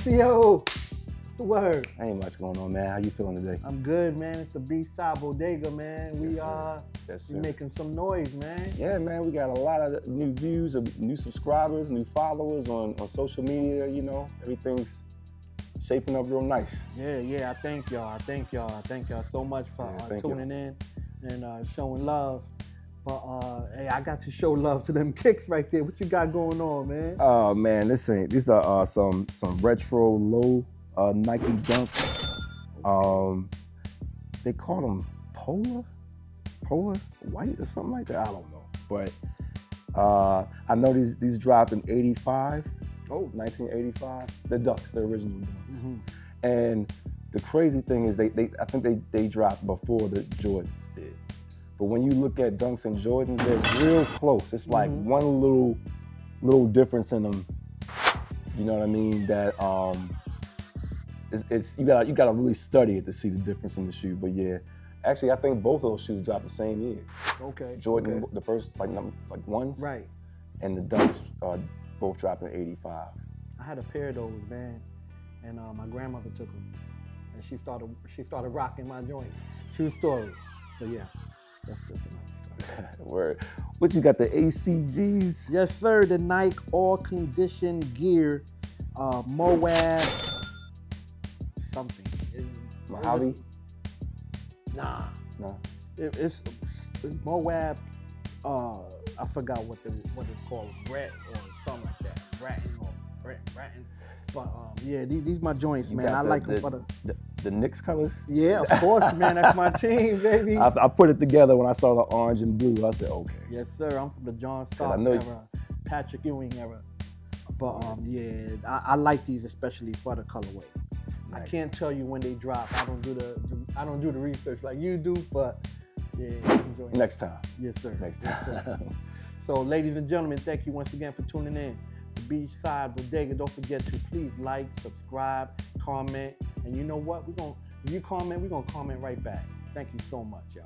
Yo, what's the word? Ain't much going on, man. How you feeling today? I'm good, man. It's the B-side Bodega, man. Yes, sir. We making some noise, man. Yeah, man. We got a lot of new views, new subscribers, new followers on social media. You know, everything's shaping up real nice. Yeah. I thank y'all. I thank y'all so much for tuning in and showing love. But hey, I got to show love to them kicks right there. What you got going on, man? Oh man, these are some retro low Nike dunks. They call them polar white or something like that. I don't know, but I know these dropped in '85. Oh, 1985. The dunks, the original dunks. Mm-hmm. And the crazy thing is, I think they dropped before the Jordans did. But when you look at dunks and Jordans, they're real close. It's like one little difference in them. You know what I mean? That it's you gotta really study it to see the difference in the shoe. But yeah, actually, I think both of those shoes dropped the same year. Okay. Jordan, the first like ones, right? And the dunks both dropped in '85. I had a pair of those, man, and my grandmother took them, and she started rocking my joints. True story. So yeah. That's just another story. Word. What you got, the ACGs? Yes, sir. The Nike All Condition Gear, Moab, something. Mojave? Nah. It's Moab. I forgot what it's called, Brett or something like that. Bratton. But yeah, these my joints, man. I like them for the Knicks colors. Yeah, of course, man. That's my team, baby. I put it together when I saw the orange and blue. I said, okay. Yes, sir. I'm from the John Starks era, Patrick Ewing era. But yeah, I like these especially for the colorway. Nice. I can't tell you when they drop. I don't do the research like you do, but yeah, enjoy it. Next time. Yes, sir. Next time. Yes, sir. So, ladies and gentlemen, thank you once again for tuning in. The Beachside Bodega. Don't forget to please like, subscribe, comment, and you know what? If you comment, we're gonna comment right back. Thank you so much, y'all.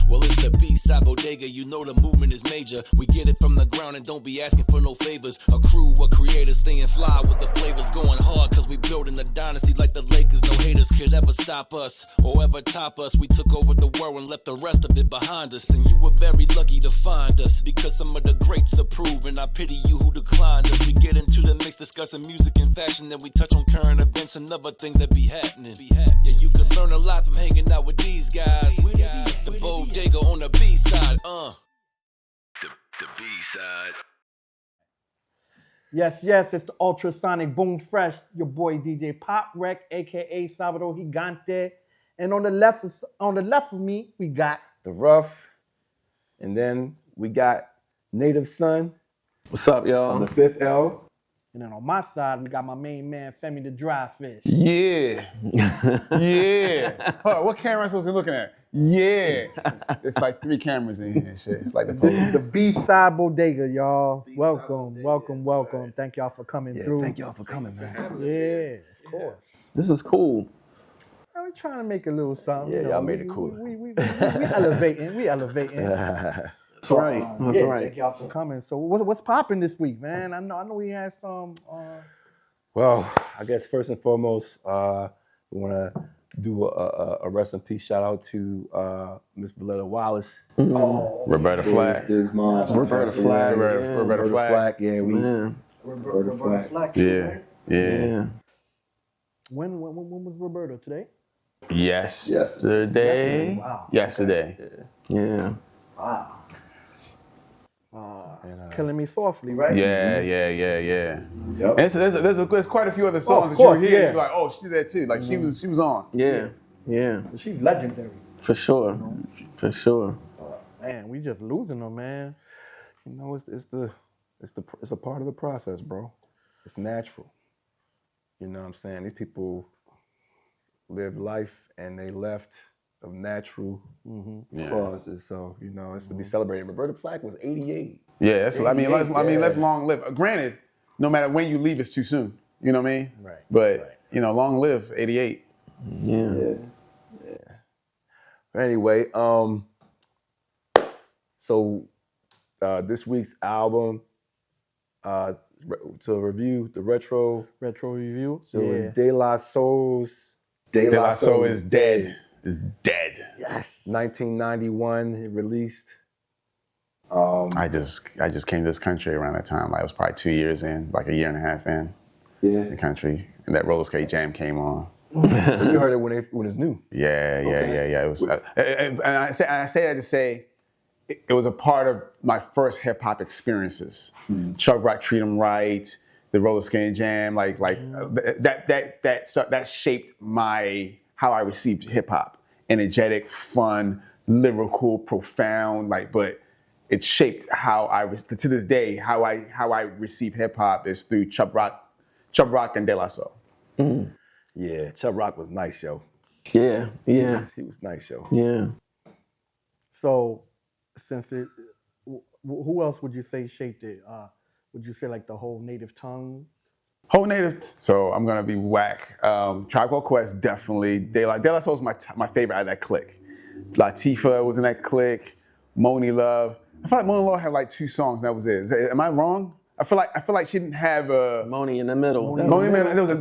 Well, it's the B-side Bodega, you know the movement is major. We get it from the ground and don't be asking for no favors. A crew of creators staying fly with the flavors, going hard cause we building the dynasty like the Lakers. No haters could ever stop us or ever top us. We took over the world and left the rest of it behind us. And you were very lucky to find us because some of the greats approve, and I pity you who declined us. We get into the mix discussing music and fashion, then we touch on current events and other things that be happening. Yeah, you could learn a lot from hanging out with these guys. The Bodega on the B-side, The B-side. Yes, it's the ultrasonic boom fresh. Your boy DJ Pop Rek, aka Salvador Gigante, and on the left of me we got the Ruf, and then we got Native Son. What's up, y'all? On the 5th L. And then on my side, we got my main man, Femi the Dry Fish. Yeah. Hold on, what camera am I supposed to be looking at? Yeah. It's like 3 cameras in here and shit. It's like This is the B-side Bodega, y'all. Welcome. Thank y'all for coming through. Thank y'all for coming, man. Yeah, of course. This is cool. We're trying to make a little something. Yeah, y'all made it cool. We elevating. That's right. That's right. Thank y'all for coming. So what's popping this week, man? I know we had some. Well, I guess first and foremost, we want to do a rest in peace shout out to Miss Valletta Wallace. Roberta Flack. His mom. Roberta Flack. Roberta Flack. Yeah, Roberta Flack. Yeah. When was Roberta? Today? Yesterday. Wow. Yesterday. Yeah. Wow. Killing Me Softly, right? Yeah. Yep. And there's quite a few other songs that you hear. Yeah. You're like, oh, she did that too. Like she was on. Yeah. She's legendary. For sure. For sure. Man, we just losing her, man. You know, it's a part of the process, bro. It's natural. You know what I'm saying? These people live life and they left of natural causes. So, you know, it's to be celebrated. Roberta Flack was 88. Yeah, that's long live. Granted, no matter when you leave, it's too soon. You know what I mean? Right. But, you know, long live 88. Yeah. Anyway, so this week's album, to review the retro review. So it's De La Soul's De La Soul is dead. Is dead. Yes. 1991 it released. I just came to this country around that time. I was probably 2 years in, like a year and a half in the country, and that roller skate jam came on. So you heard it when it's new. Yeah. It was, and I say that to say, it was a part of my first hip hop experiences. Chuck Rock, Treat 'Em Right, the roller skating jam, that shaped how I received hip hop. Energetic, fun, lyrical, profound, but it shaped how to this day how I receive hip hop is through Chuck Rock and De La Soul. Yeah, Chubb Rock was nice, yo. Yeah. He was nice, yo. Yeah. So, who else would you say shaped it? Would you say like the whole native tongue? Whole native. So I'm gonna be whack. Tribe Called Quest definitely. De La Soul is my favorite out of that clique. Latifah was in that clique. Moni Love. I feel like Moni Love had like 2 songs. And that was it. Am I wrong? I feel like she didn't have a Moni in the middle. Moni Man. That was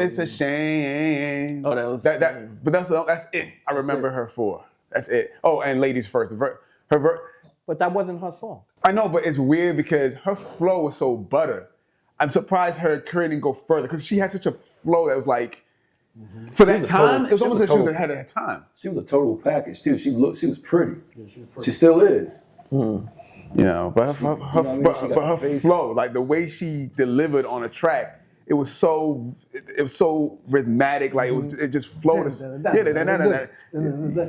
it's a shame. Oh, that was but that's it. I remember her for. That's it. Oh, and Ladies First. But that wasn't her song. I know, but it's weird because her flow was so butter. I'm surprised her career didn't go further because she had such a flow that was like, for that time, it was almost like she was ahead of her time. She was a total package too. She was pretty. She still is. You know, but her flow, like the way she delivered on a track, it was so rhythmic, like it just flowed.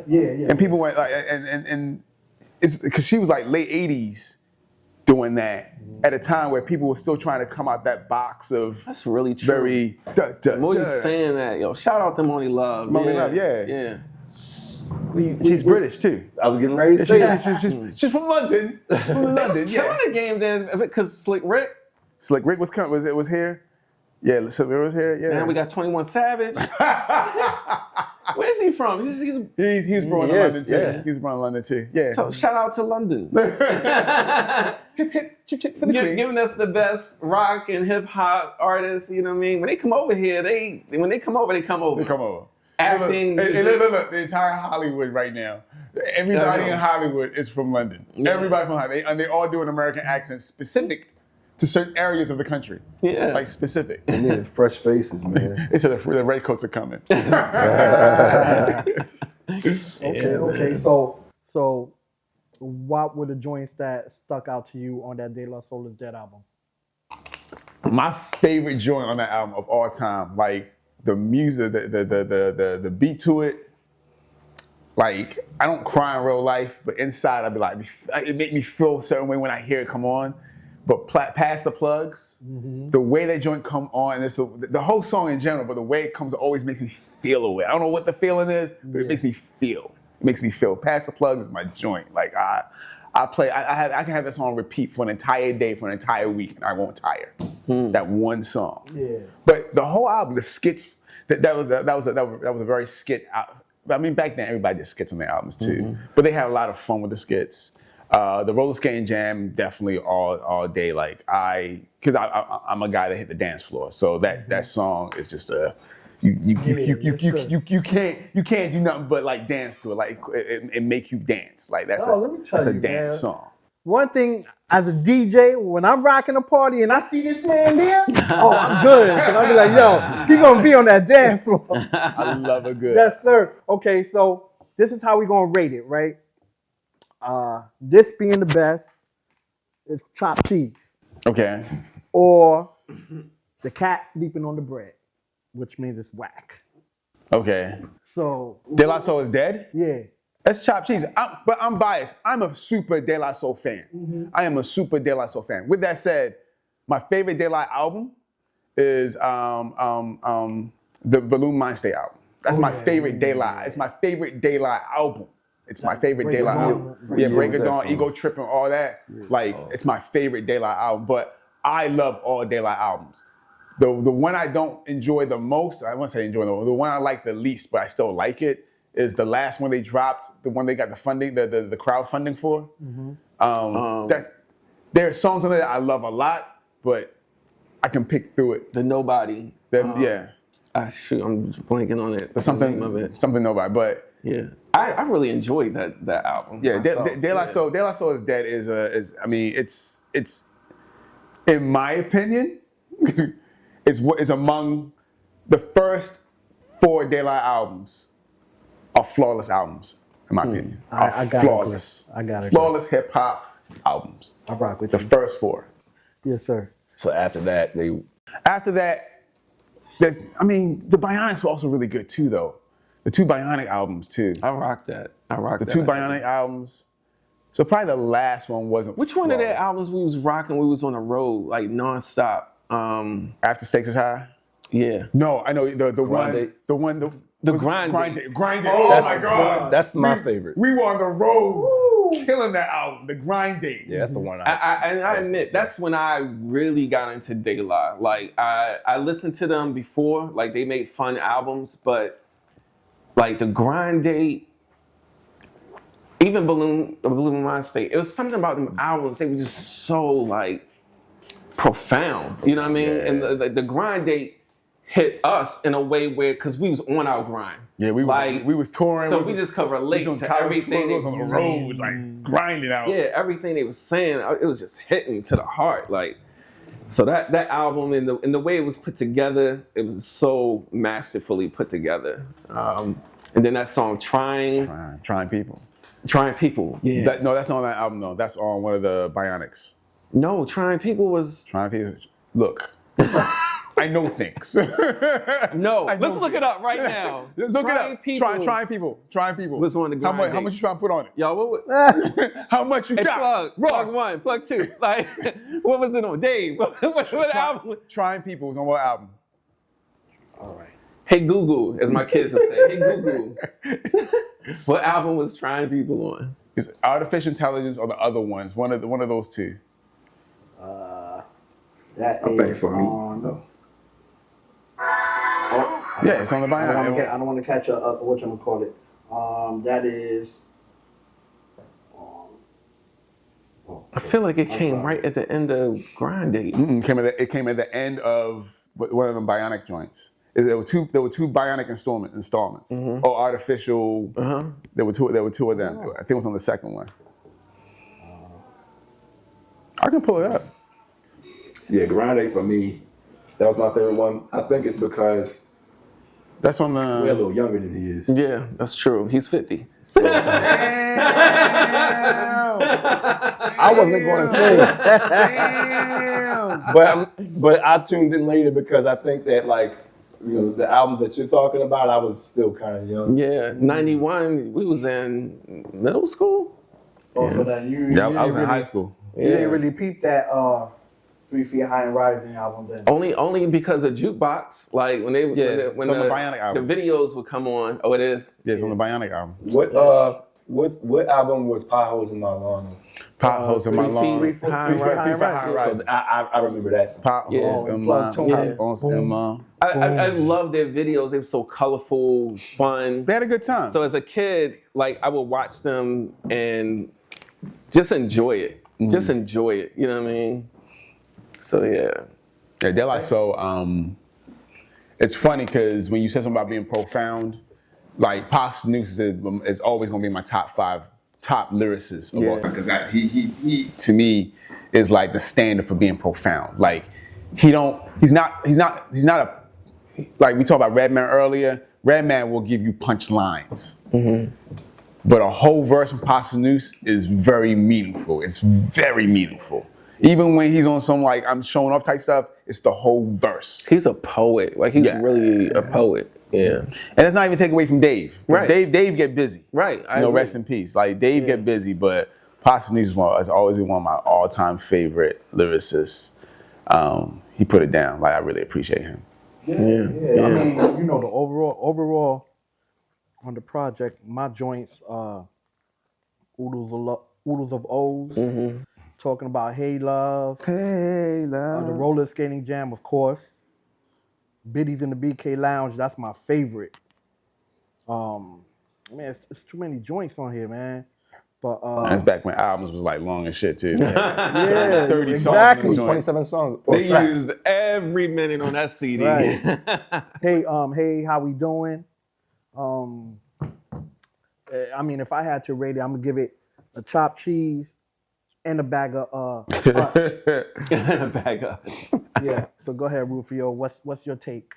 Yeah. And people went like, and it's because she was like late 80s doing that at a time where people were still trying to come out that box of That's really true. very More you saying that, yo, shout out to Moni Love. Moni Love, yeah. Yeah. She's British too. I was getting ready to say that. She's from London. From London, yeah. Killing the game then, because Slick Rick. Slick Rick was here. Yeah, Slick Rick was here. Yeah. And we got 21 Savage. Where's he from? He's He's born in London too. Yeah. He's born in London too. Yeah. So shout out to London. Hip hip chip chip for the queen. Giving us the best rock and hip hop artists. You know what I mean? When they come over here, they come over. They come over. Acting. Look, the entire Hollywood right now. Everybody in Hollywood is from London. Yeah. Everybody from Hollywood. And they all do an American accent specific to certain areas of the country. Yeah. Like specific. They needed fresh faces, man. They said the redcoats are coming. Okay. So what were the joints that stuck out to you on that De La Soul is Dead album? My favorite joint on that album of all time, like the music, the beat to it. Like, I don't cry in real life, but inside I'd be like, it make me feel a certain way when I hear it come on. But past the plugs, the way that joint come on, and the whole song in general, but the way it comes always makes me feel a way. I don't know what the feeling is, but it makes me feel. It makes me feel. Past the plugs is my joint. Like I can have that song on repeat for an entire day, for an entire week, and I won't tire. That one song. Yeah. But the whole album, the skits, that was a very skit. I mean, back then everybody did skits on their albums too, but they had a lot of fun with the skits. The roller skating jam definitely all day. Because I'm a guy that hit the dance floor, so that song is just you can't do nothing but like dance to it, like it make you dance. Like that's a dance song. One thing as a DJ, when I'm rocking a party and I see this man there, I'm good. And I'll be like, yo, he gonna be on that dance floor. I love it good. Yes, sir. Okay, so this is how we gonna rate it, right? This being the best is chopped cheese. Okay. Or the cat sleeping on the bread, which means it's whack. Okay. So De La Soul is dead? Yeah. That's chopped cheese. But I'm biased. I'm a super De La Soul fan. I am a super De La Soul fan. With that said, my favorite De La album is the Balloon Mind State album. That's my favorite De La. It's my favorite De La album. It's my favorite De La album. Yeah, Break of Dawn, Ego Tripping, all that. Like, it's my favorite De La album. But I love all De La albums. The one I don't enjoy the most, I won't say enjoy the one I like the least, but I still like it, is the last one they dropped, the one they got the funding, the crowdfunding for. There are songs on there that I love a lot, but I can pick through it. The Nobody. Yeah. Shoot, I'm just blanking on it. Something Nobody, but yeah, I really enjoyed that album. Yeah, De La Soul is Dead is I mean it's in my opinion it's among the first 4 De La albums are flawless albums in my opinion. I got flawless. I got it. Flawless hip hop albums. I rock with the you. first 4. Yes, sir. So after that, the Bionics were also really good too, though. The 2 Bionic albums too. I rock that. The 2 Bionic albums. So probably the last one wasn't. Which one of their albums we was rocking? We was on the road like nonstop. After Stakes is High. Yeah. No, I know the one. The Grind Date. Oh my God. That's my favorite. We were on the road killing that album, The Grind Date. Yeah, that's the one. I admit that's when I really got into De La. Like I listened to them before, like they made fun albums, but like The Grind Date, even Balloon Mind State, it was something about them albums. They were just so like profound. You know what I mean? Yeah. And the Grind Date hit us in a way where, because we was on our grind. Yeah, we was touring. So we just could relate to everything they was on the road, like grinding out. Yeah, everything they was saying, it was just hitting to the heart. Like, so that album and the way it was put together, it was so masterfully put together. And then that song, Trying People. Yeah. That's not on that album though. That's on one of the Bionics. No, Trying People. Look. I know things. No, let's look it up right now. Look it up. Trying people. Was on the grind. How much you trying to put on it? Yo, how much you got? Plug 1, plug 2. Like, what was it on? Dave, what album? Trying People was on what album? All right. Hey Google, as my kids would say. Hey Google. What album was Trying People on? It's Artificial Intelligence or the other ones. One of those 2. That is on. though. Yeah, it's on the Bionic. I don't want to catch whatchamacallit. That is. I feel like it came right at the end of Grind Date. It came at the end of one of them Bionic joints. There were two Bionic installments, or Artificial. There were two of them. I think it was on the second one. I can pull it up. Yeah, Grind Date for me, that was my favorite one. I think it's because that's on the. We're a little younger than he is. Yeah, that's true. He's 50. So, I wasn't going to say it. But I tuned in later because I think that the albums that you're talking about, I was still kind of young. Yeah, 91, we was in middle school. Oh, so that you I was in high school. You didn't really peep that 3 Feet High and Rising album then? Only because of Jukebox. Like when the Bionic album. The videos would come on. Oh, it is? Yeah, it's on the Bionic album. What album was Potholes in My Lawn? Potholes in My Lawn. 3 Feet High and Rising. So I remember that. Potholes in My Lawn. I love their videos. They were so colorful, fun. They had a good time. So as a kid, I would watch them and just enjoy it. Just enjoy it. You know what I mean? So yeah, they're like it's funny because when you said something about being profound, like Pop News is always gonna be my top 5 lyricists of all time because he to me is like the standard for being profound. Like he's not a like we talked about Redman earlier. Redman will give you punchlines. But a whole verse from Pop News is very meaningful. It's very meaningful. Even when he's on some I'm showing off type stuff, it's the whole verse. He's a poet. He's really a poet. Yeah. And it's not even taken away from Dave. Right. Dave get busy. Right. Rest in peace. Dave get busy, but Pop News has always been one of my all-time favorite lyricists. He put it down. I really appreciate him. Yeah. I mean, the overall on the project, my joints, Oodles of O's. Talking about Hey Love. Hey Love. The Roller Skating Jam, of course. Biddy's in the BK Lounge. That's my favorite. Man, it's too many joints on here, man. But That's back when albums was like long as shit too. yeah, 30 exactly. songs in a joint. 27 songs. They tracks. used every minute on that CD. Right. Hey, how we doing? I mean, if I had to rate it, I'm gonna give it a chopped cheese and a bag of Utz. A bag of. Yeah. So go ahead, Rufio. What's your take?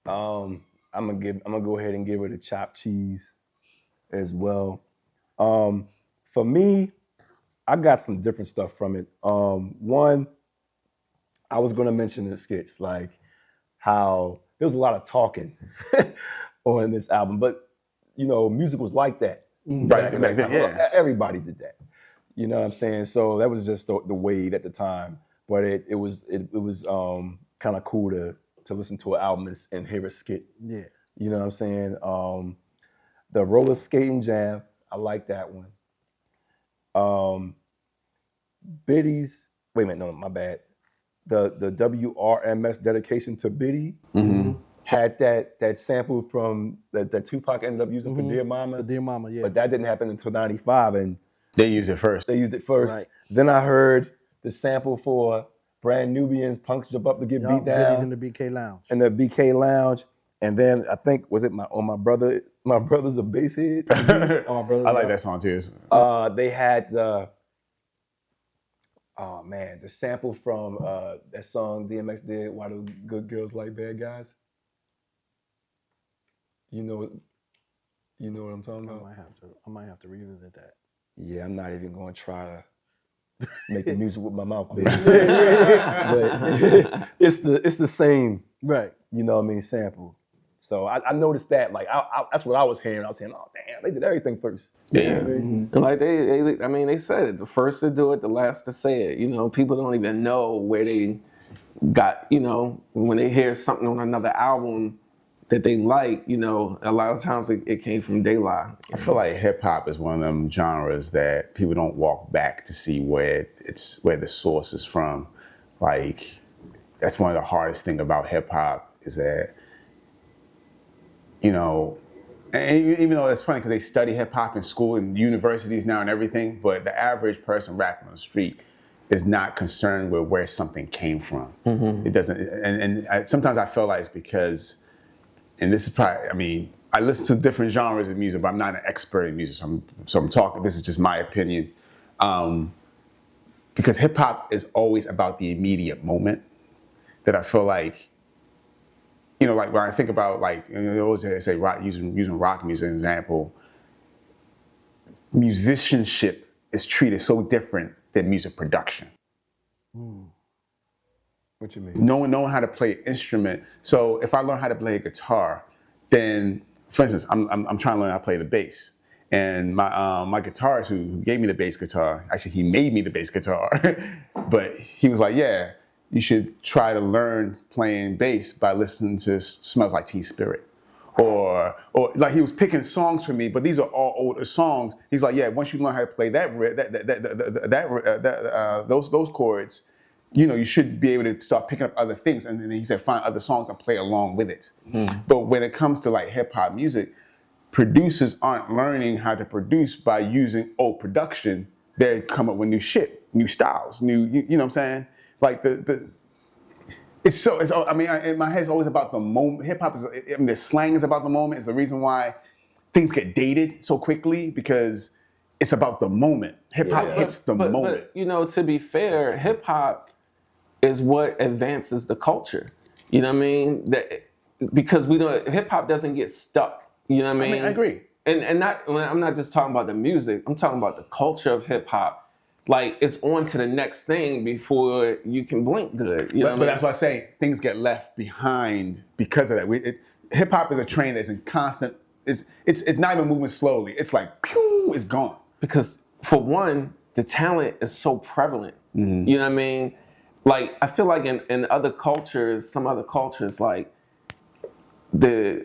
I'm gonna go ahead and give it a chopped cheese as well. For me, I got some different stuff from it. One, I was gonna mention the skits, like how there was a lot of talking on this album, but music was like that. Right, back then, yeah. Everybody did that. You know what I'm saying? So that was just the wave at the time. But it was kind of cool to listen to an album and hear a skit. Yeah. You know what I'm saying? The roller skating jam, I like that one. Biddy's, wait a minute, no, my bad. The WRMS dedication to Biddy had that sample from that Tupac ended up using for Dear Mama. For Dear Mama, yeah. But that didn't happen until 95, and They used it first. they used it first. Right. Then I heard the sample for Brand Nubians, Punks Jump Up to Get Beat Biddy's Down in the BK Lounge. in the BK Lounge. And then I think, was it my brother's a bass head? Oh, my brother. I like that song too. They had the sample from that song DMX did, Why Do Good Girls Like Bad Guys? You know what I'm talking about? I might have to revisit that. Yeah, I'm not even going to try to make the music with my mouth big. But it's the same, Right. sample. So I noticed that, like, that's what I was hearing. I was saying, oh, damn, they did everything first. Yeah. And like they said it, the first to do it, the last to say it. People don't even know where they got, when they hear something on another album that they like, a lot of times it came from De La. I feel like hip hop is one of them genres that people don't walk back to see where the source is from. Like, that's one of the hardest thing about hip hop is that, and even though it's funny because they study hip hop in school and universities now and everything, but the average person rapping on the street is not concerned with where something came from. It doesn't, and sometimes I feel like it's because, and this is probably, I listen to different genres of music, but I'm not an expert in music, so I'm talking, this is just my opinion. Because hip hop is always about the immediate moment, that I feel like, like when I think about, like, they always say rock, using rock music as an example, musicianship is treated so different than music production. What you mean? Knowing how to play an instrument. So if I learn how to play a guitar, then, for instance, I'm trying to learn how to play the bass. And my guitarist who gave me the bass guitar, actually he made me the bass guitar, but he was like, yeah, you should try to learn playing bass by listening to Smells Like Teen Spirit. Or like he was picking songs for me, but these are all older songs. He's like, yeah, once you learn how to play those chords, you should be able to start picking up other things. And then he said, find other songs and play along with it. But when it comes to like hip hop music, producers aren't learning how to produce by using old production. They come up with new shit, new styles, you know what I'm saying? Like in my head it's always about the moment. Hip hop the slang is about the moment. It's the reason why things get dated so quickly, because it's about the moment. Hip hop hits the moment. But, to be fair, hip hop is what advances the culture. You know what I mean? Because hip hop doesn't get stuck. You know what I mean? I agree. And I'm not just talking about the music. I'm talking about the culture of hip hop. Like, it's on to the next thing before you can blink good. But that's why I say things get left behind because of that. Hip hop is a train that's in constant. It's not even moving slowly. It's like, pew, it's gone. Because for one, the talent is so prevalent. You know what I mean? Like, I feel like in other cultures, some other cultures, like they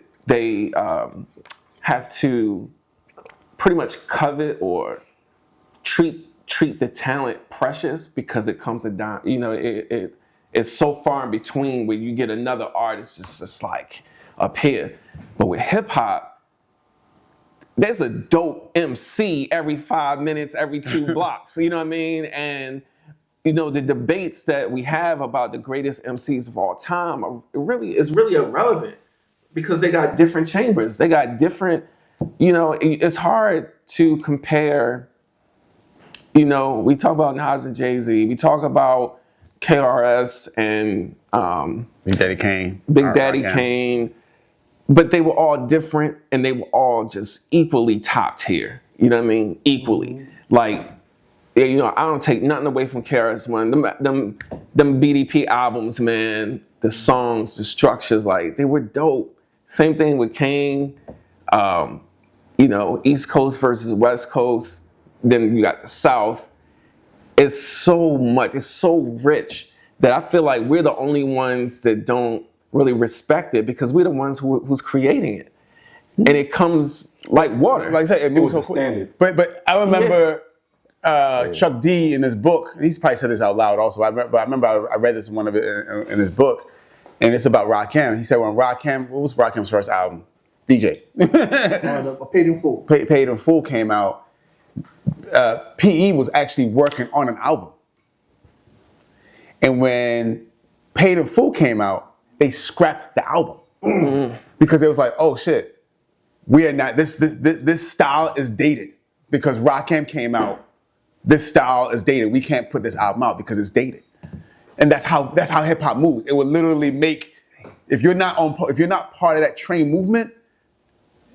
have to pretty much covet or treat the talent precious because it comes down, it's so far in between where you get another artist just like up here. But with hip hop, there's a dope MC every 5 minutes, every 2 blocks. You know what I mean? And you know, the debates that we have about the greatest MCs of all time is really irrelevant because they got different chambers. They got different, you know, it's hard to compare, you know, we talk about Nas and Jay-Z, we talk about KRS and Big Daddy Kane. Big Daddy Kane, but they were all different and they were all just equally top tier. You know what I mean? Equally. Like, you know, I don't take nothing away from KRS One. Them BDP albums, man, the songs, the structures, like they were dope. Same thing with Kane. You know, East Coast versus West Coast. Then you got the South. It's so much. It's so rich that I feel like we're the only ones that don't really respect it because we're the ones who's creating it, and it comes like water. Like I said, it moves so standard. But I remember. Chuck D in his book, he's probably said this out loud also. I remember I read this in one of it in his book, and it's about Rakim. He said when what was Rakim's first album? DJ. Paid in Full. Paid in Full came out. PE was actually working on an album, and when Paid in Full came out, they scrapped the album because it was like, oh shit, we are not this style is dated because Rakim came out. This style is dated. We can't put this album out because it's dated, and that's how hip hop moves. It will literally make if you're not part of that train movement,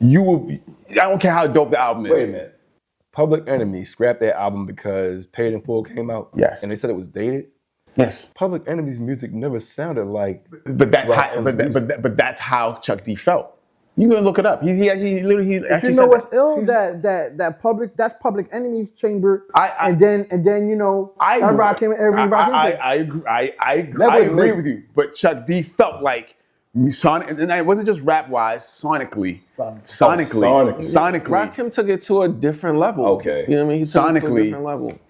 you will. I don't care how dope the album is. Wait a minute. Public Enemy scrapped their album because Paid in Full came out. Yes, and they said it was dated. Yes, Public Enemy's music never sounded like. But that's how Chuck D felt. You can look it up. He literally actually you know what's ill? That's Public Enemy's chamber. And then you know I agree with you. But Chuck D felt like Sonic, and it wasn't just rap wise, sonically. Rakim took it to a different level. Okay. You know what I mean?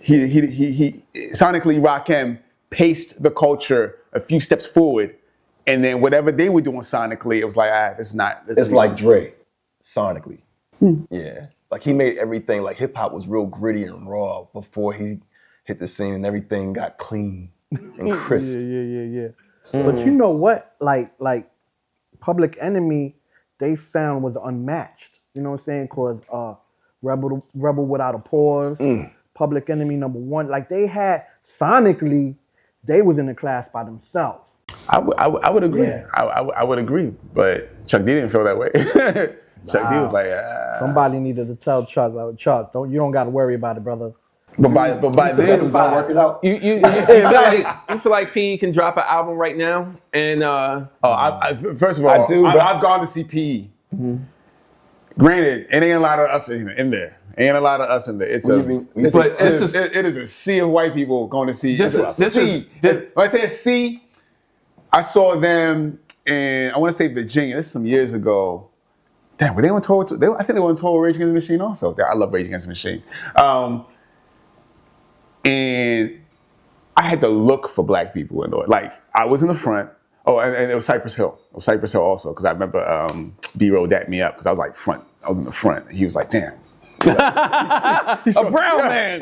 He sonically Rakim paced the culture a few steps forward. And then whatever they were doing sonically, it was like, It's like Dre, sonically. Yeah. Like he made everything, like hip hop was real gritty and raw before he hit the scene and everything got clean and crisp. Yeah. But you know what? Like Public Enemy, they sound was unmatched. You know what I'm saying? Cause Rebel Without a Pause, Public Enemy #1. Like they had sonically, they was in a class by themselves. I would agree. Yeah. I would agree, but Chuck D didn't feel that way. Chuck D was like, Somebody needed to tell Chuck, like, Chuck, you don't got to worry about it, brother. But by then, work it out. You feel like P can drop an album right now and first of all, I've gone to see PE. Mm-hmm. Granted, it ain't a lot of us in there. Ain't a lot of us in there. It is a sea of white people going to see. When I say a sea, I saw them in, I want to say Virginia. This is some years ago. Damn, were they on tour? I think they were on tour with Rage Against the Machine also. I love Rage Against the Machine. And I had to look for black people in there. Like, I was in the front. Oh, and it was Cypress Hill. It was Cypress Hill also, because I remember B-Roll dapped me up, because I was like front. I was in the front. And he was like, damn. A brown man.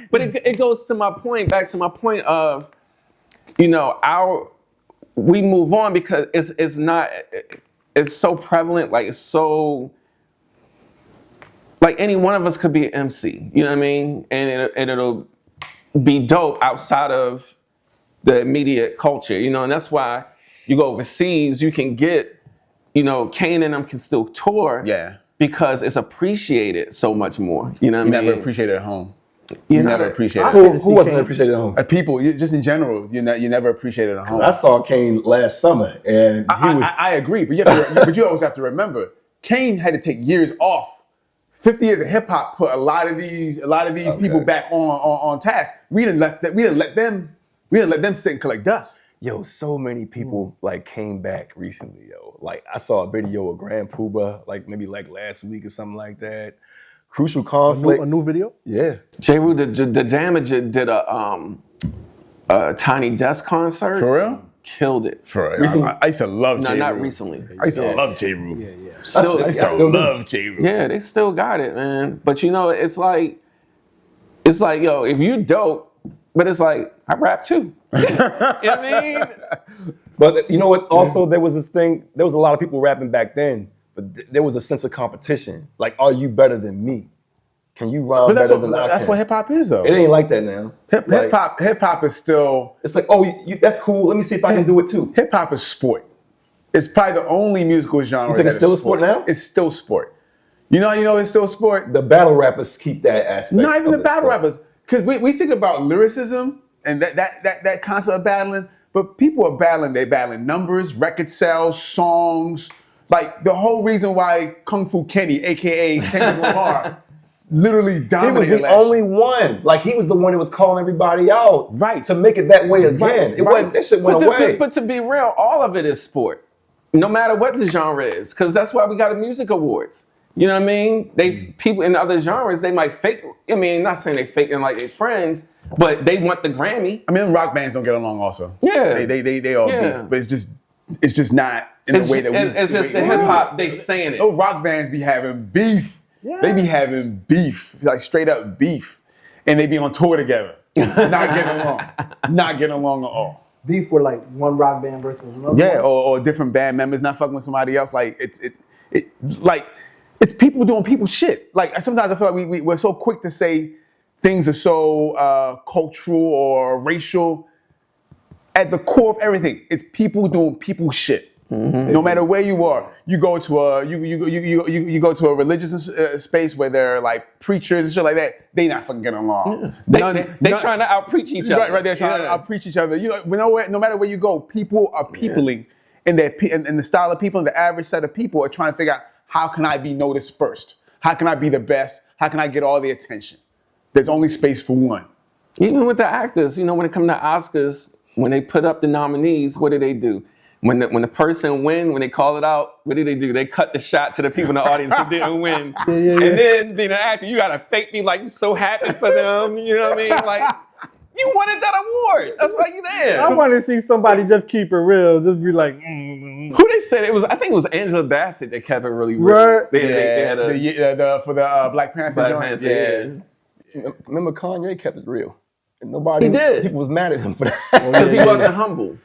But it goes to my point, back to my point of, you know, we move on because it's so prevalent, like it's so, like any one of us could be an MC, you know what I mean? And it'll be dope outside of the immediate culture, you know, and that's why you go overseas, you can get, you know, Kane and them can still tour. Yeah. Because it's appreciated so much more, you know what I mean? Never appreciated at home. You never appreciated. Who wasn't appreciated at home? People, just in general, you never appreciated at home. I saw Kane last summer, and I agree, but you always have to remember, Kane had to take years off. 50 years of hip hop put a lot of these people back on task. We didn't let them sit and collect dust. Yo, so many people like came back recently, yo. Like I saw a video of Grand Pooba, like maybe like last week or something like that. Crucial Conflict. A new video? Yeah. J. Rue, the Damage did a Tiny Desk concert. For real? Killed it. For real. I used to love J. Rue. Not recently. I used to love J. Rue. Yeah. I used to love J. Rue. Yeah, they still got it, man. But you know, it's like, yo, if you dope, but it's like, I rap too. You know what I mean? But you know what? Also, there was this thing. There was a lot of people rapping back then, but there was a sense of competition. Like, are you better than me? Can you rhyme better than I can? That's what hip hop is, though. It ain't like that now. Hip hop is still. It's like, oh, that's cool. Let me see if I can do it too. Hip hop is sport. It's probably the only musical genre. You think it's still a sport now? It's still sport. You know, it's still sport. The battle rappers keep that aspect. Not even the battle rappers, because we think about lyricism and that concept of battling, but people are battling. They're battling numbers, record sales, songs. Like the whole reason why Kung Fu Kenny, aka Kendrick Lamar, literally dominated. He was the only one. Like he was the one that was calling everybody out, right, to make it that way again. It wasn't. That shit went away. But to be real, all of it is sport, no matter what the genre is, because that's why we got a music awards. You know what I mean? People in other genres, they might fake. I mean, not saying they faking like their friends, but they want the Grammy. I mean, rock bands don't get along also. Yeah, they all beef, but it's just not in the way that we. It's just the hip hop. They saying it. Those rock bands be having beef. Yeah. They be having beef, like straight up beef, and they be on tour together, not getting along at all. Beef with like one rock band versus another. Yeah, or different band members not fucking with somebody else. Like it's people doing people shit. Like sometimes I feel like we're so quick to say things are so cultural or racial. At the core of everything, it's people doing people shit. Mm-hmm. No matter where you are, you go to a you go to a religious space where there are like preachers and shit like that. They not fucking getting along. Yeah. They trying to outpreach each other. Right, they're trying to outpreach each other. You know, no matter where you go, people are peopling, and the style of people and the average set of people are trying to figure out how can I be noticed first? How can I be the best? How can I get all the attention? There's only space for one. Even with the actors, you know, when it comes to Oscars, when they put up the nominees, what do? When the person win, when they call it out, what do? They cut the shot to the people in the audience who didn't win. Yeah. And then being an actor, you gotta fake me like you're so happy for them. You know what I mean? Like, you wanted that award. That's why you there. I want to see somebody just keep it real. Just be like, Who they said it was? I think it was Angela Bassett that kept it really real. Right. They had for the Black Panther joint. Yeah. Remember Kanye kept it real. And nobody. He did. People was mad at him for that because he wasn't humble.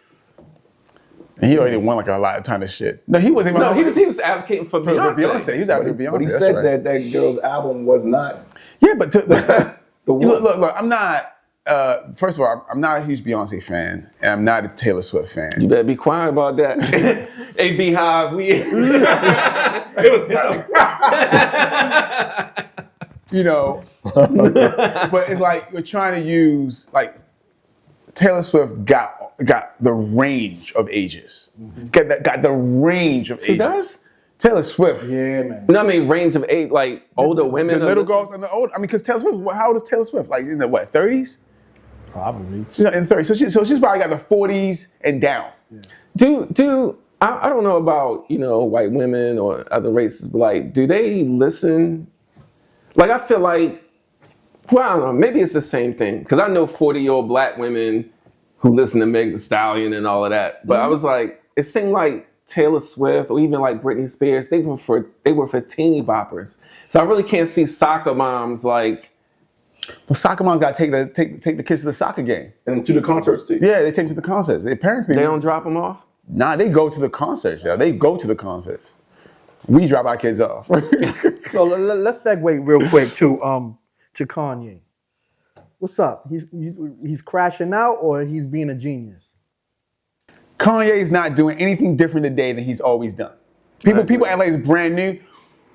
And he already won like a lot of ton of shit. No, he wasn't. No, he was advocating for Beyonce. He was advocating for Beyonce. But he said that girl's album was not. Yeah, but look, I'm not. First of all, I'm not a huge Beyonce fan, and I'm not a Taylor Swift fan. You better be quiet about that. Hey, Beehive, it was you know, but it's like we're trying to use like Taylor Swift got the range of ages. Mm-hmm. Got the range of ages. She does? Taylor Swift. Yeah, man. No, I mean range of age, like older women. The little girls and the old. I mean, because Taylor Swift. How old is Taylor Swift? Like in the what? 30s? Probably. She's in 30s. So she's probably got the 40s and down. Yeah. I don't know about white women or other races, but like, do they listen? Like, I feel like, well, I don't know. Maybe it's the same thing because I know 40-year-old black women who listen to Meg Thee Stallion and all of that. But I was like, it seemed like Taylor Swift or even like Britney Spears, they were for teeny boppers. So I really can't see soccer moms like. Well, soccer moms got to take the kids to the soccer game and to the concerts too. Yeah, they take them to the concerts. Their parents. They don't drop them off. Nah, they go to the concerts. Yeah, they go to the concerts. We drop our kids off. So let's segue real quick to Kanye. What's up? He's crashing out or he's being a genius? Kanye is not doing anything different today than he's always done. People act like it's brand new.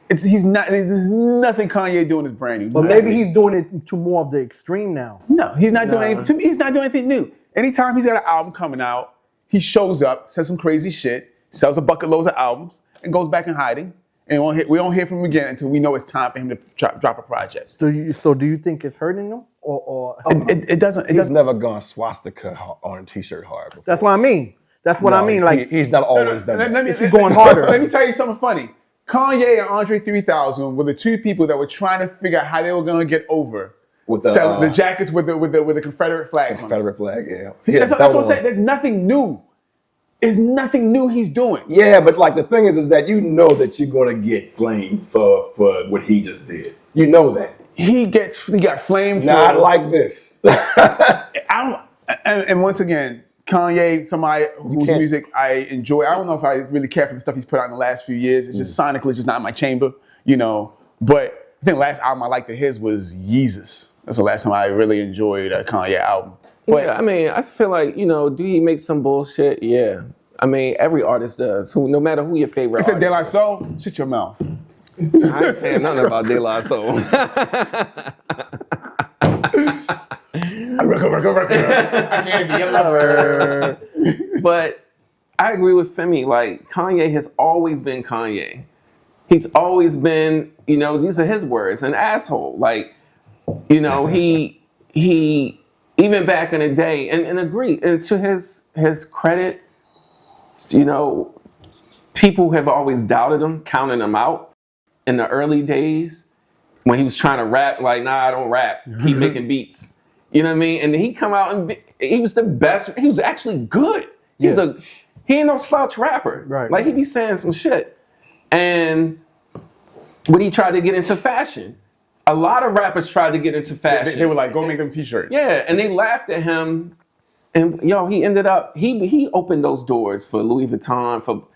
He's not. There's nothing Kanye doing is brand new. But maybe he's doing it to more of the extreme now. No, he's not doing anything. To me, he's not doing anything new. Anytime he's got an album coming out, he shows up, says some crazy shit, sells a bucket loads of albums, and goes back in hiding. And we don't hear from him again until we know it's time for him to drop a project. Do you think it's hurting him or it doesn't? He's never gone swastika on a t-shirt hard before. That's what I mean. That's what I mean. Like he's not always done that. If you're going harder. Let me tell you something funny. Kanye and Andre 3000 were the two people that were trying to figure out how they were going to get over with the jackets with the Confederate flag. Confederate flag, yeah. That's what I'm saying. There's nothing new. There's nothing new he's doing. Yeah, but like the thing is that you know that you're gonna get flamed for what he just did. You know that. He got flamed for not like this. And once again, Kanye, somebody whose music I enjoy. I don't know if I really care for the stuff he's put out in the last few years. It's just sonically, it's just not in my chamber, But I think the last album I liked of his was Yeezus. That's the last time I really enjoyed a Kanye album. But, yeah, I mean, I feel like, do he make some bullshit? Yeah. I mean, every artist does. No matter who your favorite artist is. De La Soul, shut your mouth. I ain't saying nothing about De La Soul. I can't be a lover. But I agree with Femi. Like, Kanye has always been Kanye. He's always been, these are his words, an asshole. Like, he even back in the day, and agree, and to his credit, people have always doubted him, counting him out in the early days when he was trying to rap, like, nah, I don't rap, keep making beats. You know what I mean? And then he come out and he was the best. He was actually good. He ain't no slouch rapper. Right. Like, he be saying some shit. And when he tried to get into fashion, a lot of rappers tried to get into fashion. They were like, go make them t-shirts. Yeah, and they laughed at him. And he ended up, he opened those doors for Louis Vuitton, for,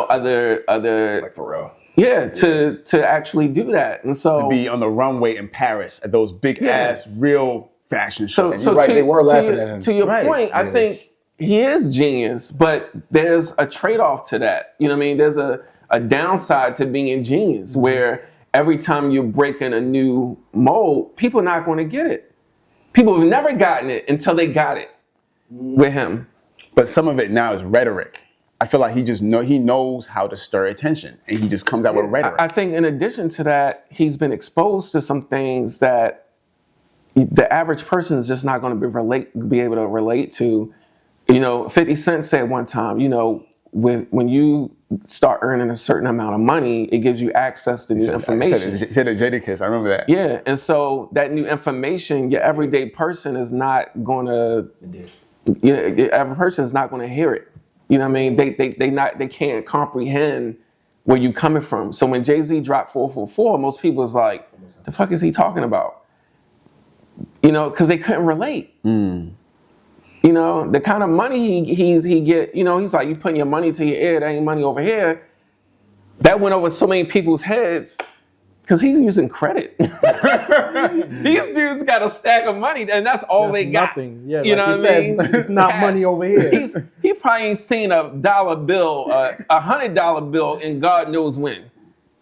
other like Pharrell. Yeah, to actually do that. And so to be on the runway in Paris at those big ass real fashion shows. So they were laughing at him. To your point, I think he is genius, but there's a trade-off to that. You know what I mean? There's a downside to being genius where every time you're breaking a new mold, people are not going to get it. People have never gotten it until they got it with him. But some of it now is rhetoric. I feel like he knows how to stir attention, and he just comes out with rhetoric. I think in addition to that, he's been exposed to some things that the average person is just not going to be able to relate to. 50 Cent said one time, when you start earning a certain amount of money, it gives you access to new information. He said it Jadakiss, I remember that. Yeah, and so that new information, your everyday person is not going to, your average person is not going to hear it. You know what I mean? They can't comprehend where you coming from. So when Jay-Z dropped 444, most people was like, the fuck is he talking about? Because they couldn't relate. The kind of money he get, he's like, you putting your money to your ear, there ain't money over here. That went over so many people's heads because he's using credit. These dudes got a stack of money and that's all they got. Nothing. Yeah, you know what I mean? It's not money over here. He probably ain't seen a dollar bill, $100 bill in God knows when.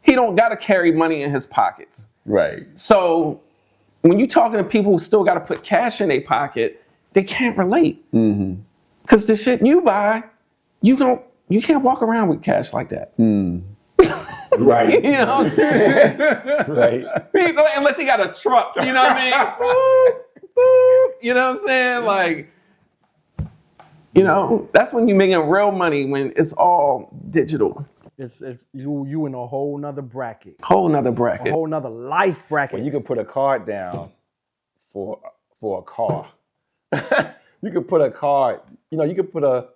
He don't got to carry money in his pockets. Right. So when you're talking to people who still got to put cash in their pocket, they can't relate. Because the shit you buy, you can't walk around with cash like that. Right. You know what I'm saying? Right. Unless he got a truck, you know what I mean? Boop, boop, you know what I'm saying? Like, that's when you're making real money, when it's all digital. It's you in a whole nother bracket. A whole nother life bracket. When you can put a card down for a car. You could put a card, you could put a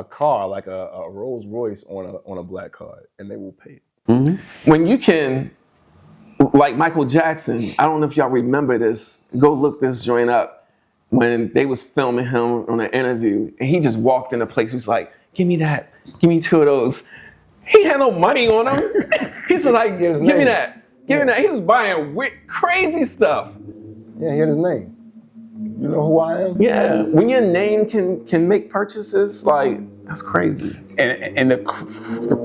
car like a Rolls Royce on a black card, and they will pay it. When you can, like Michael Jackson, I don't know if y'all remember this. Go look this joint up. When they was filming him on an interview, and he just walked in a place. He was like, "Give me that. Give me 2 of those." He had no money on him. He's just like, "Give me that. Give me that." He was buying crazy stuff. Yeah, he had his name. You know who I am? Yeah, when your name can make purchases, like, that's crazy. And the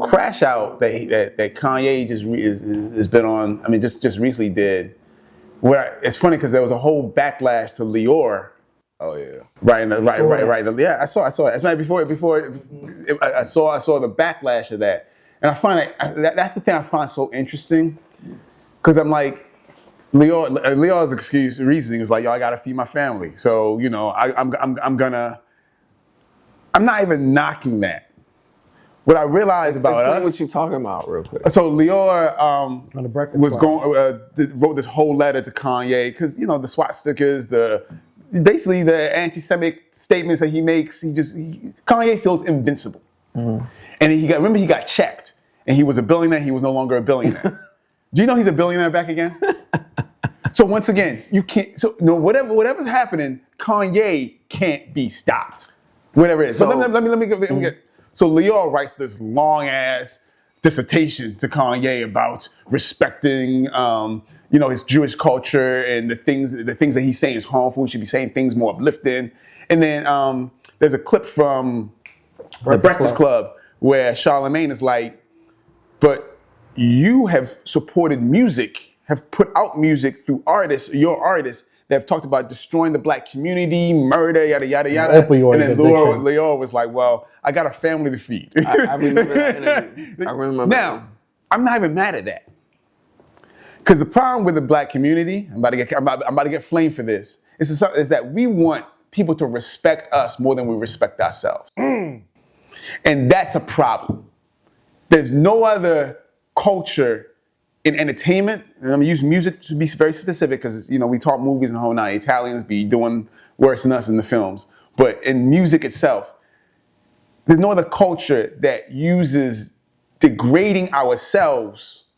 crash out that Kanye has been on, I mean, just recently did. It's funny because there was a whole backlash to Lior. Oh yeah. Right. Yeah, I saw it. As a matter before I saw the backlash of that, and I find that's the thing I find so interesting, because I'm like, Leo's reasoning is like, yo, I gotta feed my family. So, I'm not even knocking that. what I realized about Explain us. what you talking about real quick. So Lior On the Breakfast was Club. wrote this whole letter to Kanye because the swastikas, basically the anti-Semitic statements that he makes. Kanye feels invincible, and he got checked, and he was a billionaire. He was no longer a billionaire. Do you know he's a billionaire back again? So once again, you can't. So no, whatever's happening, Kanye can't be stopped. Whatever it is. So let me get. So Lior writes this long ass dissertation to Kanye about respecting, his Jewish culture and the things that he's saying is harmful. He should be saying things more uplifting. And then there's a clip from The Breakfast Club where Charlemagne is like, but you have supported music, have put out music through your artists that have talked about destroying the black community, murder, yada, yada, yada. Opioid and then Lior was like, well, I got a family to feed. I remember that interview. I remember Now, I'm not even mad at that. Because the problem with the black community, I'm about to get flamed for this, is that we want people to respect us more than we respect ourselves. And that's a problem. There's no other culture in entertainment, and I'm gonna use music to be very specific because we talk movies and the whole nine. Italians be doing worse than us in the films, but in music itself, there's no other culture that uses degrading ourselves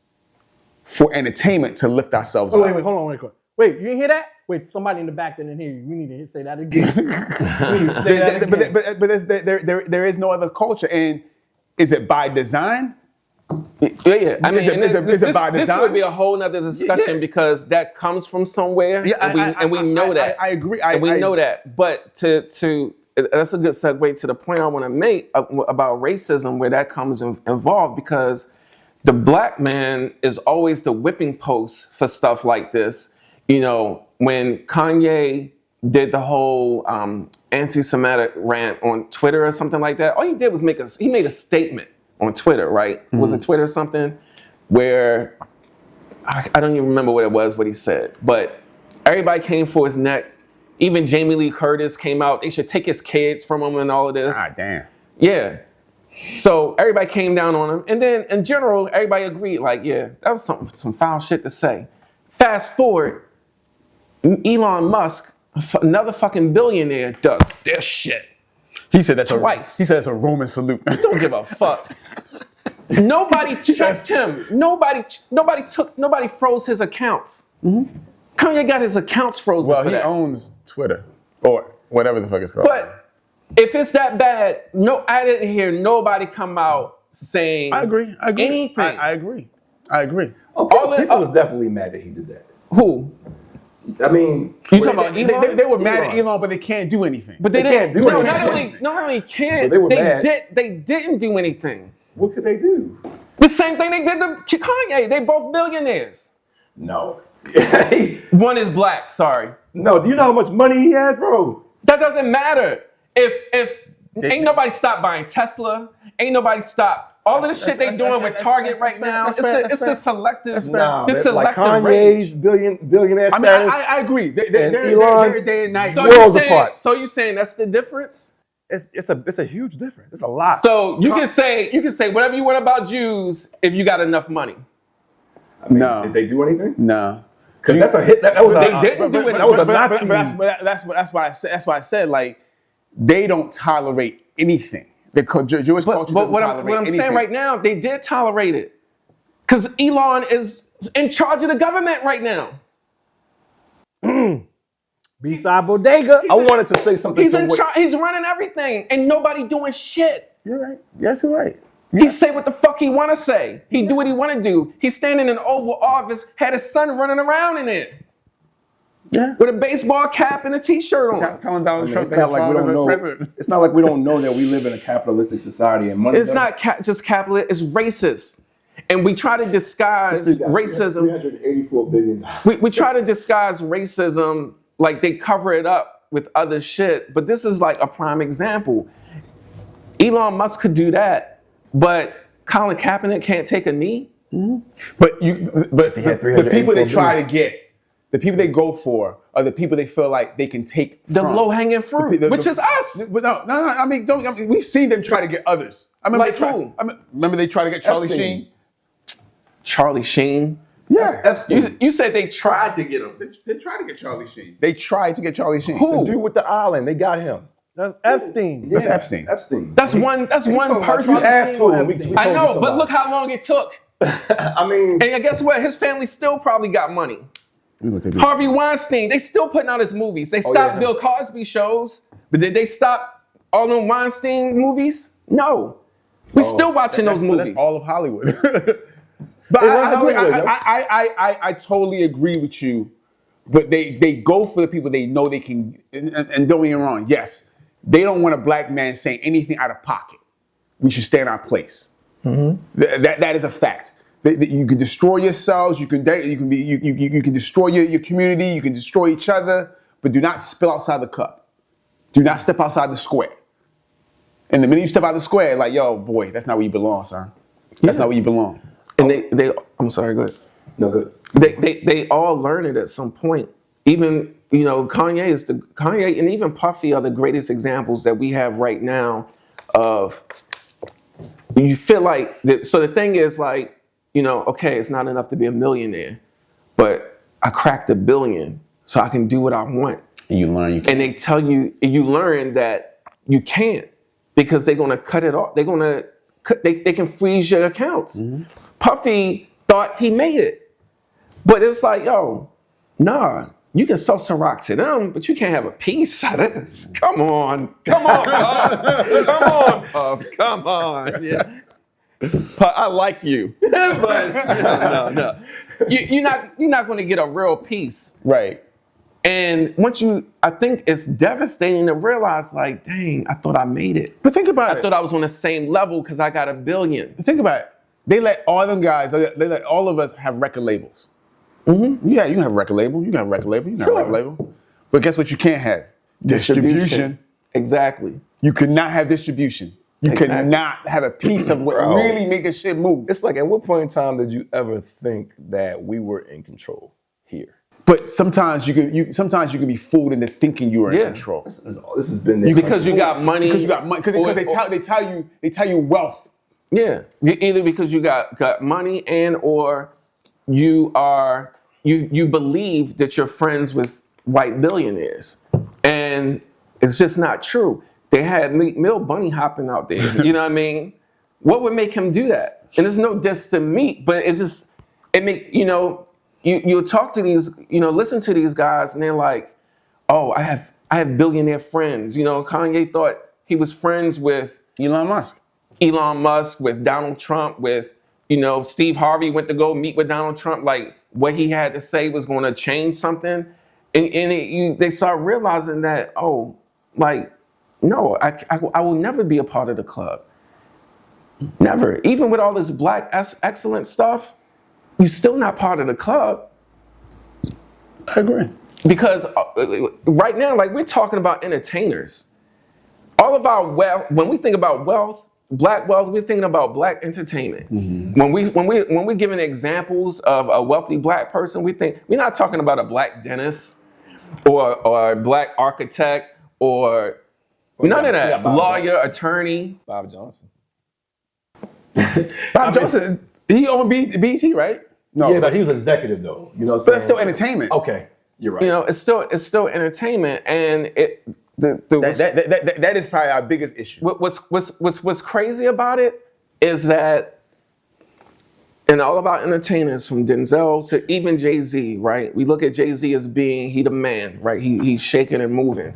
for entertainment to lift ourselves up. Wait, hold on, wait, you didn't hear that? Wait, somebody in the back didn't hear you. We need to say that again. But there is no other culture, and is it by design? Yeah. I mean, this would be a whole nother discussion because that comes from somewhere, and we know that. I agree. We know that. But to that's a good segue to the point I want to make about racism, where that comes involved, because the black man is always the whipping post for stuff like this. When Kanye did the whole anti-Semitic rant on Twitter or something like that, all he did was made a statement on Twitter, right? Mm-hmm. Was it Twitter or something? Where I don't even remember what he said, but everybody came for his neck. Even Jamie Lee Curtis came out. They should take his kids from him and all of this. Ah, damn. Yeah. So everybody came down on him. And then in general, everybody agreed, like, yeah, that was some foul shit to say. Fast forward, Elon Musk, another fucking billionaire, does this shit. He said that's twice. He said it's a Roman salute. Don't give a fuck. Nobody checked him. Nobody froze his accounts. Mm-hmm. Kanye got his accounts frozen. Well, he owns Twitter or whatever the fuck it's called. But if it's that bad, I didn't hear nobody come out saying I agree. anything. I agree. People was definitely mad that he did that. Who? I mean, you talking about Elon? They were mad at Elon, but they can't do anything. But they can't do anything. Not only can't, they were mad. They didn't do anything. What could they do? The same thing they did to Kanye. They both billionaires. No. One is black, sorry. No, do you know how much money he has, bro? That doesn't matter. If ain't nobody stopped buying Tesla, ain't nobody stopped. All of this shit they doing with Target right now, it's a selective. Like Kanye's billionaire status. I agree. They're day and night. Worlds apart. So you saying that's the difference? It's a huge difference. It's a lot. So you can say whatever you want about Jews if you got enough money. I mean, no. Did they do anything? No. Because that's a hit. That was they didn't do anything. That was a Nazi. That's why I said like they don't tolerate anything. Because Jewish culture doesn't tolerate anything. What I'm saying right now, they did tolerate it. Because Elon is in charge of the government right now. B-side Bodega. I wanted to say something. He's in charge. He's running everything, and nobody doing shit. You're right. Yes, you're right. He say what the fuck he want to say. He do what he want to do. He's standing in the Oval Office, had his son running around in it. Yeah. With a baseball cap and a t-shirt on. Telling Donald Trump it's not like we don't know. It's not like we don't know that we live in a capitalistic society and money. It's not just capitalist. It's racist, and we try to disguise racism. $384 billion. We try to disguise racism like they cover it up with other shit. But this is like a prime example. Elon Musk could do that, but Colin Kaepernick can't take a knee. Mm-hmm. But the people that try to get The people they go for are the people they feel like they can take the from. low-hanging fruit, which is us. But no. I mean, we've seen them try to get others. I remember Like who? Remember they tried to get Charlie Epstein. Sheen? Charlie Sheen. Yeah. Epstein. You said they tried to get him. They tried to get Charlie Sheen. They tried to get Charlie Sheen. Who? The dude with the island, they got him. That's Epstein. That's Epstein. Epstein. That's one person. He asked for him. I know, but look how long it took. I mean, And guess what? His family still probably got money. Harvey Weinstein, they still putting out his movies. They stopped Bill Cosby shows, but did they stop all them Weinstein movies? No. We still watching those movies. That's all of Hollywood. But I totally agree with you. But they go for the people they know they can. And don't get me wrong. Yes, they don't want a black man saying anything out of pocket. We should stay in our place. That is a fact. You can destroy yourselves. You can destroy your community. You can destroy each other. But do not spill outside the cup. Do not step outside the square. And the minute you step out the square, like, yo, boy, that's not where you belong, son. That's not where you belong. And they I'm sorry, go ahead. no good. They all learn it at some point. Even, Kanye and even Puffy are the greatest examples that we have right now of, you feel like, so the thing is like, okay, it's not enough to be a millionaire, but I cracked $1 billion so I can do what I want. And you learn you can. And they tell you, you learn that you can't because they're gonna cut it off. They're gonna, they can freeze your accounts. Puffy thought he made it, but it's like, yo, nah, you can sell some rock to them, but you can't have a piece of this. Come on, Puff. Come on. Yeah. I like you, but no. You're not going to get a real piece, Right. And I think it's devastating to realize, like, dang, I thought I made it. But think about it. I thought I was on the same level because I got $1 billion. Think about it. They let all them guys, they let all of us have record labels. Yeah, you can have a record label. You can have a record label. You can have a record label. But guess what you can't have? Distribution. Exactly. You could not have distribution. You could not have a piece of what really make a shit move. It's like, at what point in time did you ever think that we were in control here? But sometimes you can be fooled into thinking you are in control. This has been there. Because you got money. Because you got money. Because they tell you wealth. Yeah. Either because you got money and or you believe that you're friends with white billionaires. And it's just not true. They had Meek Mill bunny hopping out there. You know what I mean? What would make him do that? And there's no diss to Meek, but you talk to these, listen to these guys and they're like, oh, I have billionaire friends. Kanye thought he was friends with Elon Musk, with Donald Trump, with, Steve Harvey went to go meet with Donald Trump. Like what he had to say was going to change something. And they start realizing that, oh, like, no, I will never be a part of the club. Never. Even with all this black excellence stuff, you're still not part of the club. I agree. Because right now, like we're talking about entertainers. All of our wealth, when we think about wealth, black wealth, we're thinking about black entertainment. When we're giving examples of a wealthy black person, we're not talking about a black dentist or a black architect or none of that. Lawyer, attorney. Bob Johnson. Bob Johnson, he owned BET, right? No, yeah, but he was an executive though. But that's still entertainment. Okay, you're right. It's still entertainment, and that is probably our biggest issue. What's crazy about it is that, and all of our entertainers from Denzel to even Jay-Z, right? We look at Jay-Z as being he the man, right? He's shaking and moving,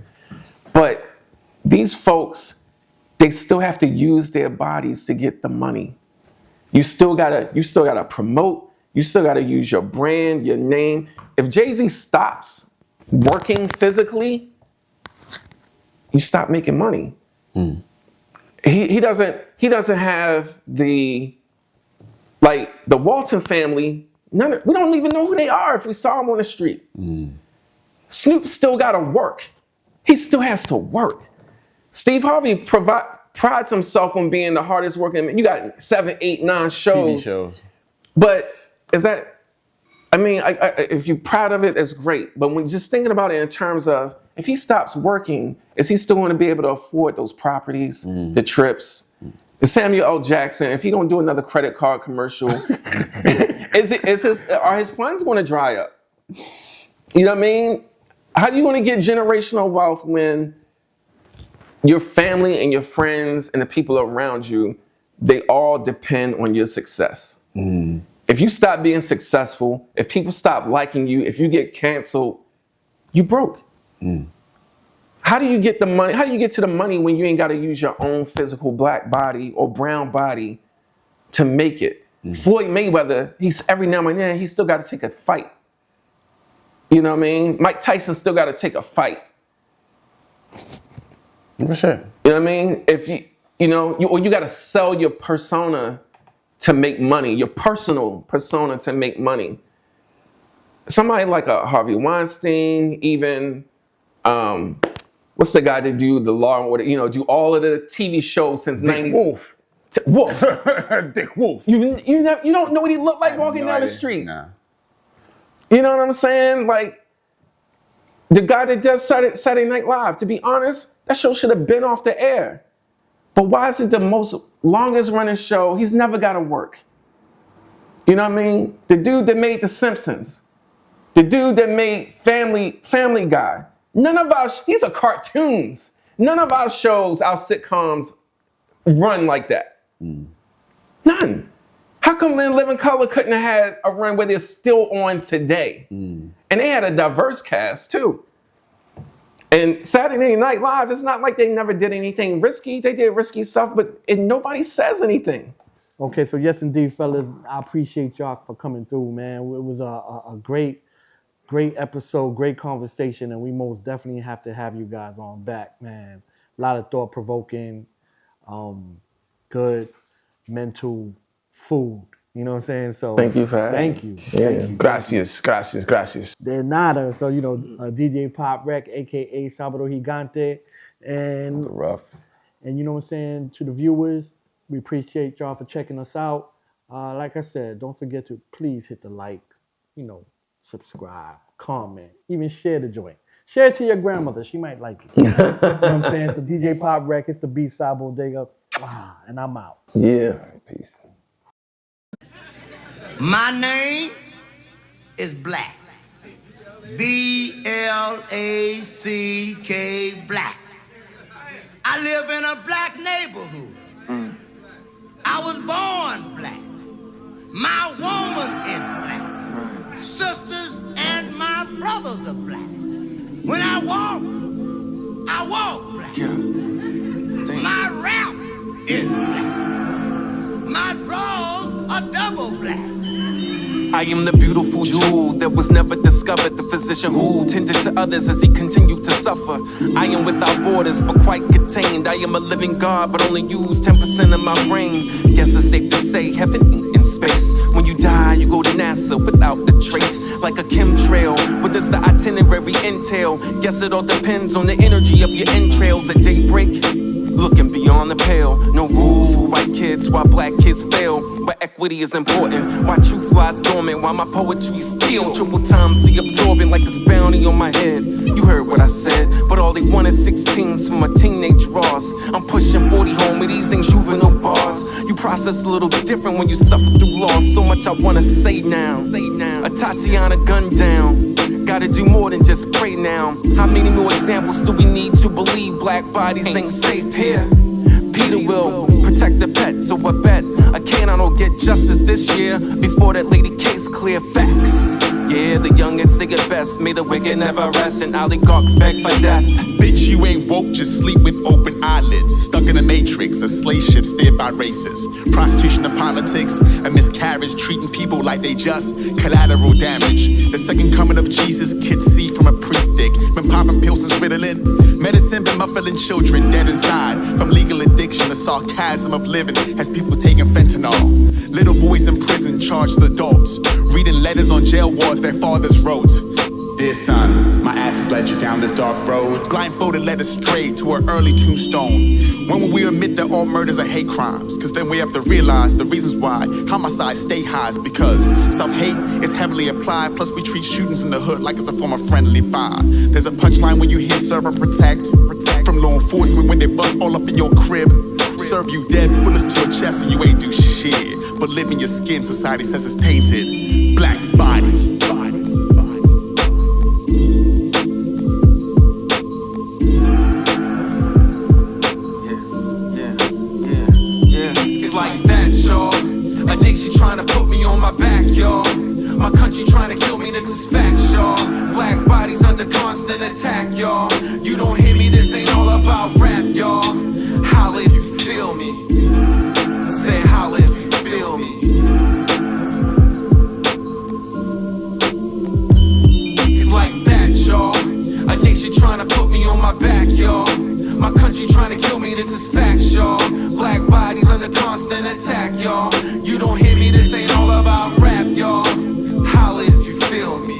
but these folks, they still have to use their bodies to get the money. You still gotta promote. You still gotta use your brand, your name. If Jay-Z stops working physically, you stop making money. He doesn't have the Walton family. We don't even know who they are if we saw them on the street. Snoop still gotta work. He still has to work. Steve Harvey prides himself on being the hardest working. You got 7, 8, 9 shows. TV shows. But is that I mean, if you're proud of it, it's great. But when just thinking about it in terms of, if he stops working, is he still going to be able to afford those properties, the trips? Samuel L. Jackson, if he don't do another credit card commercial, are his funds going to dry up? You know what I mean? How are you going to get generational wealth when your family and your friends and the people around you, they all depend on your success? If you stop being successful, if people stop liking you, if you get canceled, you broke. How do you get the money? How do you get to the money when you ain't got to use your own physical black body or brown body to make it? Floyd Mayweather, every now and then, he still got to take a fight. You know what I mean? Mike Tyson still got to take a fight. For sure. You know what I mean? If you got to sell your persona to make money, your personal persona to make money. Somebody like a Harvey Weinstein, even, what's the guy that do the Law and Order, do all of the TV shows since Dick 90s? Wolf. Wolf. Dick Wolf. You don't know what he looked like walking down the street. Nah. You know what I'm saying? Like, the guy that does Saturday Night Live, to be honest, that show should have been off the air. But why is it the most longest running show? He's never got to work. You know what I mean? The dude that made The Simpsons, the dude that made Family Guy. These are cartoons. None of our shows, our sitcoms, run like that. None. How come In Living Color couldn't have had a run where they're still on today? And they had a diverse cast too. And Saturday Night Live, it's not like they never did anything risky. They did risky stuff, but nobody says anything. Okay, so yes, indeed, fellas, I appreciate y'all for coming through, man. It was a great episode, great conversation, and we most definitely have to have you guys on back, man. A lot of thought-provoking, good mental food. You know what I'm saying? So thank you for having Thank you. Gracias. De nada. So, DJ Pop Rek, a.k.a. Salvador Gigante. And Rough. And you know what I'm saying? To the viewers, we appreciate y'all for checking us out. Like I said, don't forget to please hit the like, subscribe, comment, even share the joint. Share it to your grandmother. She might like it. You know what I'm saying? So DJ Pop Rek, it's the B-Side Bodega. And I'm out. Yeah. All right, peace. My name is Black. B-L-A-C-K, Black. I live in a black neighborhood. I was born black. My woman is black. Sisters and my brothers are black. When I walk black. My rap is black. My drawers are double black. I am the beautiful jewel that was never discovered. The physician who tended to others as he continued to suffer. I am without borders, but quite contained. I am a living God, but only use 10% of my brain. Guess it's safe to say heaven ain't in space. When you die, you go to NASA without a trace. Like a chemtrail, what does the itinerary entail? Guess it all depends on the energy of your entrails at daybreak. Looking beyond the pale, no rules for white kids, why black kids fail. But equity is important, why truth lies dormant, why my poetry still triple times the absorbent like it's bounty on my head. You heard what I said, but all they want is 16s from my teenage Ross. I'm pushing 40 home, but these ain't juvenile bars. You process a little different when you suffer through loss. So much I wanna say now. A Tatiana gun down. Gotta do more than just pray now. How many more examples do we need to believe black bodies ain't safe here? Peter will protect the pet, so I bet I don't get justice this year before that lady case clear facts. Yeah, the youngins say it best, may the wicked never rest, and oligarchs beg for death. Bitch, you ain't woke, just sleep with open eyelids. Stuck in a matrix, a slave ship steered by racists. Prostitution of politics, a miscarriage, treating people like they just collateral damage. The second coming of Jesus, kids see from a priest dick. Been popping pills since Ritalin. Medicine been muffling children dead inside. From legal addiction, the sarcasm of living has people taking fentanyl. Little boys in prison charged adults, reading letters on jail walls their fathers wrote. Dear son, my absence led you down this dark road. Blindfolded led us straight to an early tombstone. When will we admit that all murders are hate crimes? Cause then we have to realize the reasons why homicides stay high is because self-hate is heavily applied. Plus we treat shootings in the hood like it's a form of friendly fire. There's a punchline when you hear serve and protect from law enforcement when they bust all up in your crib. Serve you dead, bullets to your chest and you ain't do shit. But live in your skin, society says it's tainted. Black body. A nation trying to put me on my back, y'all. My country trying to kill me, this is facts, y'all. Black bodies under constant attack, y'all. You don't hear me, this ain't all about rap, y'all. Holla if you feel me. Say holla if you feel me. It's like that, y'all. A nation trying to put me on my back, y'all. My country trying to kill me, this is facts, y'all. Black bodies under constant attack, y'all. You don't hear me, this ain't all about rap, y'all. Holla if you feel me.